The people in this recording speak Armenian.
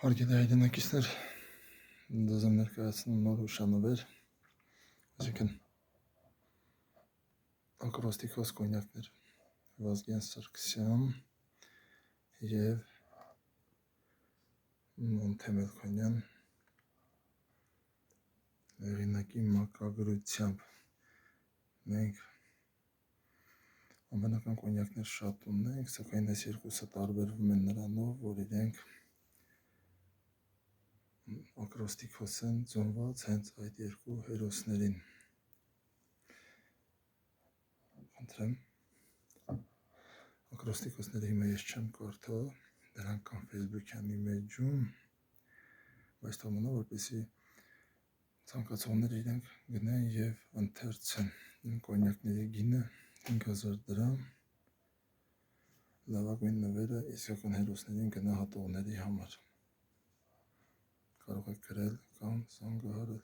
Հարգելի հայրենակիցներ, ձեզ եմ ներկայացնում նոր հուշանվեր, այսինքն ակրոստիկոս կոնյակներ Վազգեն Սարգսյան և Մոնտեմելքոնյան հեղինակի մակագրությամբ։ Մենք ամենական կոնյակներ շատ ունենք, սակայն այս երկուսը տարբերվում են նրանով, որ իրենք ակրոստիկոս են ձունված հենց այդ երկու հերոսներին։ Խնդրեմ, ակրոստիկոսները հիմա ես չեմ կարդա, դրանք կան Facebook-յան իմեջում, բայց թողնա, որպեսզի ցանկացողները իրենք գնեն եւ ընթերցեն։ Կոնյակների գինը 5000 դրամ, լավագույն նվերը իսկական հերոսներին գնահատողների համար։ Կարող եք գրել կամ զանգահարել։